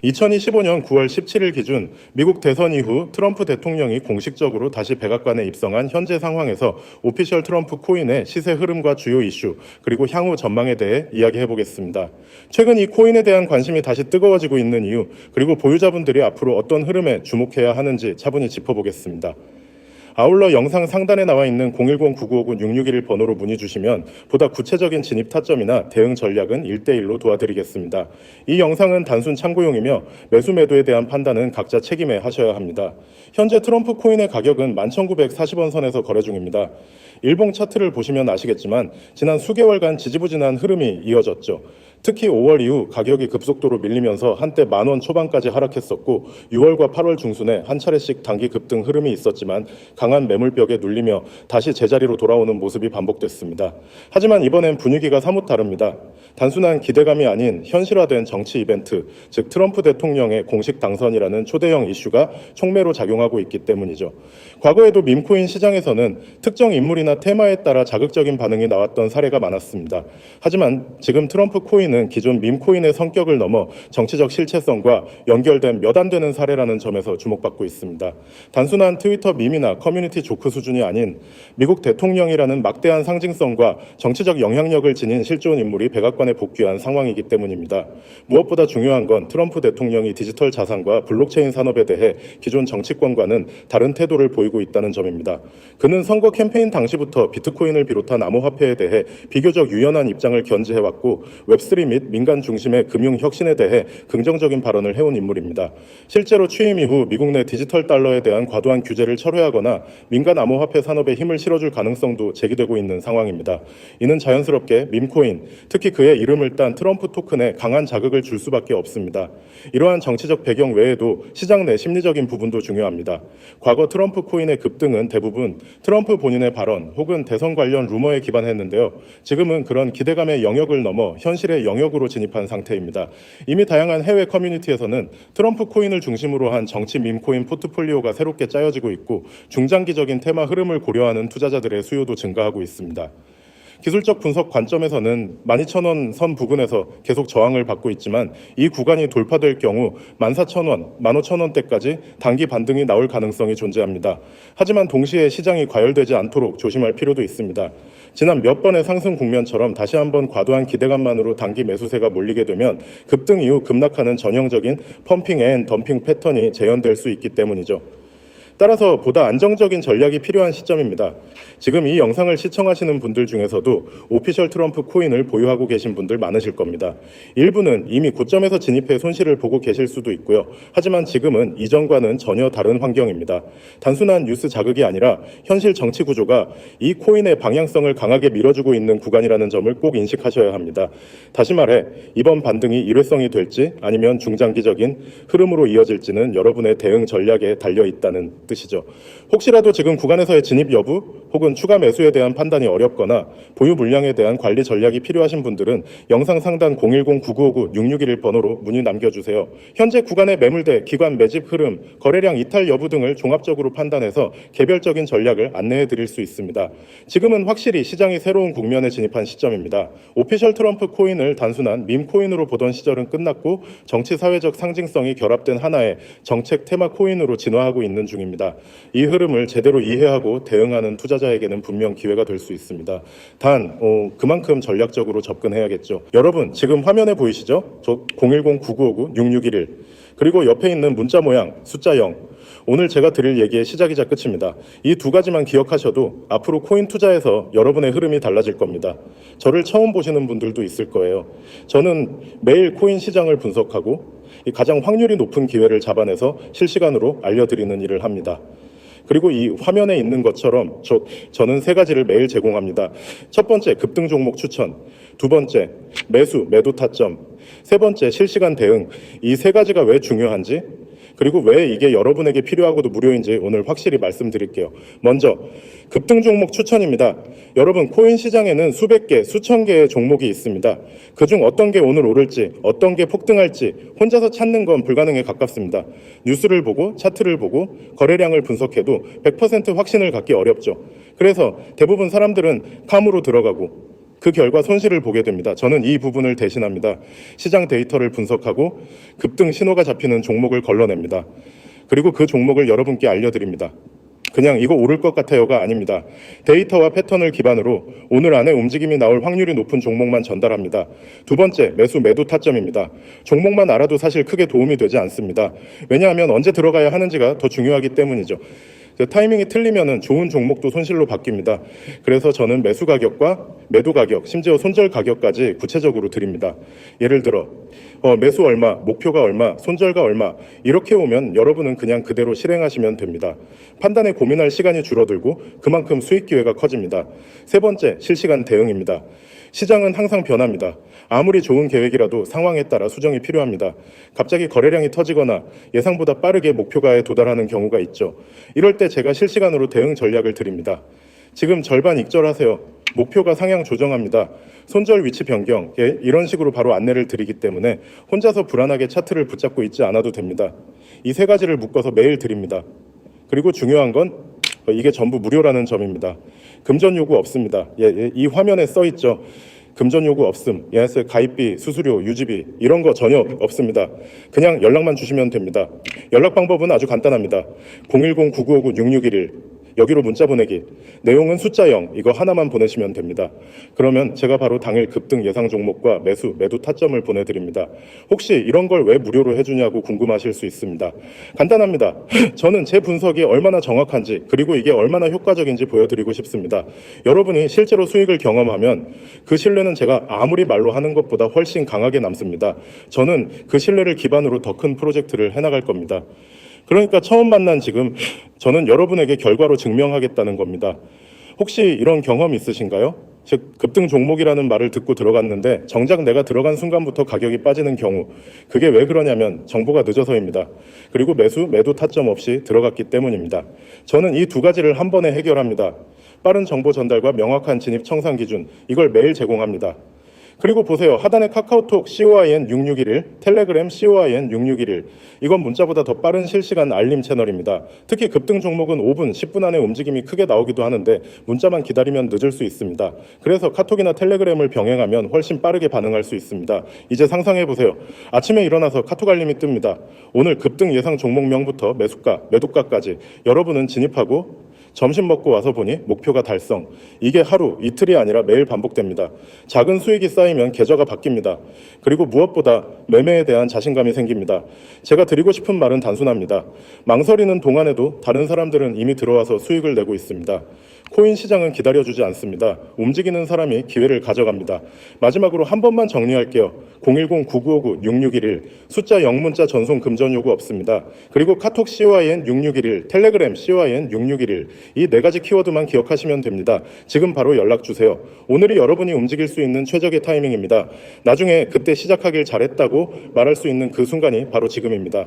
2025년 9월 17일 기준 미국 대선 이후 트럼프 대통령이 공식적으로 다시 백악관에 입성한 현재 상황에서 오피셜 트럼프 코인의 시세 흐름과 주요 이슈, 그리고 향후 전망에 대해 이야기해 보겠습니다. 최근 이 코인에 대한 관심이 다시 뜨거워지고 있는 이유, 그리고 보유자분들이 앞으로 어떤 흐름에 주목해야 하는지 차분히 짚어보겠습니다. 아울러 영상 상단에 나와 있는 010-9959-6611 번호로 문의 주시면 보다 구체적인 진입 타점이나 대응 전략은 1대1로 도와드리겠습니다. 이 영상은 단순 참고용이며 매수 매도에 대한 판단은 각자 책임에 하셔야 합니다. 현재 트럼프 코인의 가격은 11,940원 선에서 거래 중입니다. 일봉 차트를 보시면 아시겠지만 지난 수개월간 지지부진한 흐름이 이어졌죠. 특히 5월 이후 가격이 급속도로 밀리면서 한때 10,000원 초반까지 하락했었고 6월과 8월 중순에 한 차례씩 단기 급등 흐름이 있었지만 강한 매물벽에 눌리며 다시 제자리로 돌아오는 모습이 반복됐습니다. 하지만 이번엔 분위기가 사뭇 다릅니다. 단순한 기대감이 아닌 현실화된 정치 이벤트, 즉 트럼프 대통령의 공식 당선이라는 초대형 이슈가 촉매로 작용하고 있기 때문이죠. 과거에도 밈코인 시장에서는 특정 인물이나 테마에 따라 자극적인 반응이 나왔던 사례가 많았습니다. 하지만 지금 트럼프 코인은 기존 밈코인의 성격을 넘어 정치적 실체성과 연결된 몇 안 되는 사례라는 점에서 주목받고 있습니다. 단순한 트위터 밈이나 커뮤니티 조크 수준이 아닌 미국 대통령이라는 막대한 상징성과 정치적 영향력을 지닌 실존 인물이 백악관에 복귀한 상황이기 때문입니다. 무엇보다 중요한 건 트럼프 대통령이 디지털 자산과 블록체인 산업에 대해 기존 정치권과는 다른 태도를 보이고 있다는 점입니다. 그는 선거 캠페인 당시부터 비트코인을 비롯한 암호화폐에 대해 비교적 유연한 입장을 견지해왔고 웹3 및 민간 중심의 금융 혁신에 대해 긍정적인 발언을 해온 인물입니다. 실제로 취임 이후 미국 내 디지털 달러에 대한 과도한 규제를 철회하거나 민간 암호화폐 산업에 힘을 실어줄 가능성도 제기되고 있는 상황입니다. 이는 자연스럽게 밈코인, 특히 그의 이름을 딴 트럼프 토큰에 강한 자극을 줄 수밖에 없습니다. 이러한 정치적 배경 외에도 시장 내 심리적인 부분도 중요합니다. 과거 트럼프 코인의 급등은 대부분 트럼프 본인의 발언 혹은 대선 관련 루머에 기반했는데요. 지금은 그런 기대감의 영역을 넘어 현실의 영역으로 진입한 상태입니다. 이미 다양한 해외 커뮤니티에서는 트럼프 코인을 중심으로 한 정치 밈코인 포트폴리오가 새롭게 짜여지고 있고 중장기적인 테마 흐름을 고려하는 투자자들의 수요도 증가하고 있습니다. 기술적 분석 관점에서는 12,000원 선 부근에서 계속 저항을 받고 있지만 이 구간이 돌파될 경우 14,000원, 15,000원대까지 단기 반등이 나올 가능성이 존재합니다. 하지만 동시에 시장이 과열되지 않도록 조심할 필요도 있습니다. 지난 몇 번의 상승 국면처럼 다시 한번 과도한 기대감만으로 단기 매수세가 몰리게 되면 급등 이후 급락하는 전형적인 펌핑 앤 덤핑 패턴이 재현될 수 있기 때문이죠. 따라서 보다 안정적인 전략이 필요한 시점입니다. 지금 이 영상을 시청하시는 분들 중에서도 오피셜 트럼프 코인을 보유하고 계신 분들 많으실 겁니다. 일부는 이미 고점에서 진입해 손실을 보고 계실 수도 있고요. 하지만 지금은 이전과는 전혀 다른 환경입니다. 단순한 뉴스 자극이 아니라 현실 정치 구조가 이 코인의 방향성을 강하게 밀어주고 있는 구간이라는 점을 꼭 인식하셔야 합니다. 다시 말해 이번 반등이 일회성이 될지 아니면 중장기적인 흐름으로 이어질지는 여러분의 대응 전략에 달려있다는 뜻이죠. 혹시라도 지금 구간에서의 진입 여부 혹은 추가 매수에 대한 판단이 어렵거나 보유 물량에 대한 관리 전략이 필요하신 분들은 영상 상단 010-9959-6611 번호로 문의 남겨주세요. 현재 구간의 매물대, 기관 매집 흐름, 거래량 이탈 여부 등을 종합적으로 판단해서 개별적인 전략을 안내해 드릴 수 있습니다. 지금은 확실히 시장이 새로운 국면에 진입한 시점입니다. 오피셜 트럼프 코인을 단순한 밈 코인으로 보던 시절은 끝났고 정치 사회적 상징성이 결합된 하나의 정책 테마 코인으로 진화하고 있는 중입니다. 이 흐름을 제대로 이해하고 대응하는 투자자에게는 분명 기회가 될 수 있습니다. 단 그만큼 전략적으로 접근해야겠죠. 여러분 지금 화면에 보이시죠? 저 010-9959-6611 그리고 옆에 있는 문자 모양 숫자 0 오늘 제가 드릴 얘기의 시작이자 끝입니다. 이 두 가지만 기억하셔도 앞으로 코인 투자에서 여러분의 흐름이 달라질 겁니다. 저를 처음 보시는 분들도 있을 거예요. 저는 매일 코인 시장을 분석하고 가장 확률이 높은 기회를 잡아내서 실시간으로 알려드리는 일을 합니다. 그리고 이 화면에 있는 것처럼 저는 세 가지를 매일 제공합니다. 첫 번째, 급등 종목 추천. 두 번째, 매수, 매도 타점. 세 번째, 실시간 대응. 이 세 가지가 왜 중요한지 그리고 왜 이게 여러분에게 필요하고도 무료인지 오늘 확실히 말씀드릴게요. 먼저 급등 종목 추천입니다. 여러분 코인 시장에는 수백 개, 수천 개의 종목이 있습니다. 그중 어떤 게 오늘 오를지, 어떤 게 폭등할지 혼자서 찾는 건 불가능에 가깝습니다. 뉴스를 보고 차트를 보고 거래량을 분석해도 100% 확신을 갖기 어렵죠. 그래서 대부분 사람들은 캄으로 들어가고 그 결과 손실을 보게 됩니다. 저는 이 부분을 대신합니다. 시장 데이터를 분석하고 급등 신호가 잡히는 종목을 걸러냅니다. 그리고 그 종목을 여러분께 알려드립니다. 그냥 이거 오를 것 같아요가 아닙니다. 데이터와 패턴을 기반으로 오늘 안에 움직임이 나올 확률이 높은 종목만 전달합니다. 두 번째, 매도 타점입니다. 종목만 알아도 사실 크게 도움이 되지 않습니다. 왜냐하면 언제 들어가야 하는지가 더 중요하기 때문이죠. 타이밍이 틀리면은 좋은 종목도 손실로 바뀝니다. 그래서 저는 매수 가격과 매도 가격, 심지어 손절 가격까지 구체적으로 드립니다. 예를 들어 매수 얼마, 목표가 얼마, 손절가 얼마 이렇게 오면 여러분은 그냥 그대로 실행하시면 됩니다. 판단에 고민할 시간이 줄어들고 그만큼 수익 기회가 커집니다. 세 번째, 실시간 대응입니다. 시장은 항상 변합니다. 아무리 좋은 계획이라도 상황에 따라 수정이 필요합니다. 갑자기 거래량이 터지거나 예상보다 빠르게 목표가에 도달하는 경우가 있죠. 이럴 때 제가 실시간으로 대응 전략을 드립니다. 지금 절반 익절하세요. 목표가 상향 조정합니다. 손절 위치 변경, 이런 식으로 바로 안내를 드리기 때문에 혼자서 불안하게 차트를 붙잡고 있지 않아도 됩니다. 이 세 가지를 묶어서 매일 드립니다. 그리고 중요한 건 이게 전부 무료라는 점입니다. 금전 요구 없습니다. 이 화면에 써 있죠. 금전 요구 없음, 가입비, 수수료, 유지비 이런 거 전혀 없습니다. 그냥 연락만 주시면 됩니다. 연락 방법은 아주 간단합니다. 010-9959-6611 여기로 문자 보내기. 내용은 숫자 0 이거 하나만 보내시면 됩니다. 그러면 제가 바로 당일 급등 예상 종목과 매도 타점을 보내드립니다. 혹시 이런 걸 왜 무료로 해주냐고 궁금하실 수 있습니다. 간단합니다. 저는 제 분석이 얼마나 정확한지 그리고 이게 얼마나 효과적인지 보여드리고 싶습니다. 여러분이 실제로 수익을 경험하면 그 신뢰는 제가 아무리 말로 하는 것보다 훨씬 강하게 남습니다. 저는 그 신뢰를 기반으로 더 큰 프로젝트를 해나갈 겁니다. 그러니까 처음 만난 지금 저는 여러분에게 결과로 증명하겠다는 겁니다. 혹시 이런 경험 있으신가요? 즉 급등 종목이라는 말을 듣고 들어갔는데 정작 내가 들어간 순간부터 가격이 빠지는 경우, 그게 왜 그러냐면 정보가 늦어서입니다. 그리고 매도 타점 없이 들어갔기 때문입니다. 저는 이 두 가지를 한 번에 해결합니다. 빠른 정보 전달과 명확한 진입 청산 기준, 이걸 매일 제공합니다. 그리고 보세요. 하단에 카카오톡 COIN6611, 텔레그램 COIN6611. 이건 문자보다 더 빠른 실시간 알림 채널입니다. 특히 급등 종목은 5분, 10분 안에 움직임이 크게 나오기도 하는데 문자만 기다리면 늦을 수 있습니다. 그래서 카톡이나 텔레그램을 병행하면 훨씬 빠르게 반응할 수 있습니다. 이제 상상해 보세요. 아침에 일어나서 카톡 알림이 뜹니다. 오늘 급등 예상 종목명부터 매수가, 매도가까지 여러분은 진입하고 점심 먹고 와서 보니 목표가 달성. 이게 하루, 이틀이 아니라 매일 반복됩니다. 작은 수익이 쌓이면 계좌가 바뀝니다. 그리고 무엇보다 매매에 대한 자신감이 생깁니다. 제가 드리고 싶은 말은 단순합니다. 망설이는 동안에도 다른 사람들은 이미 들어와서 수익을 내고 있습니다. 코인 시장은 기다려주지 않습니다. 움직이는 사람이 기회를 가져갑니다. 마지막으로 한 번만 정리할게요. 010-9959-6611 숫자 0문자 전송 금전 요구 없습니다. 그리고 카톡 COIN6611, 텔레그램 COIN6611 이 네 가지 키워드만 기억하시면 됩니다. 지금 바로 연락 주세요. 오늘이 여러분이 움직일 수 있는 최적의 타이밍입니다. 나중에 그때 시작하길 잘했다고 말할 수 있는 그 순간이 바로 지금입니다.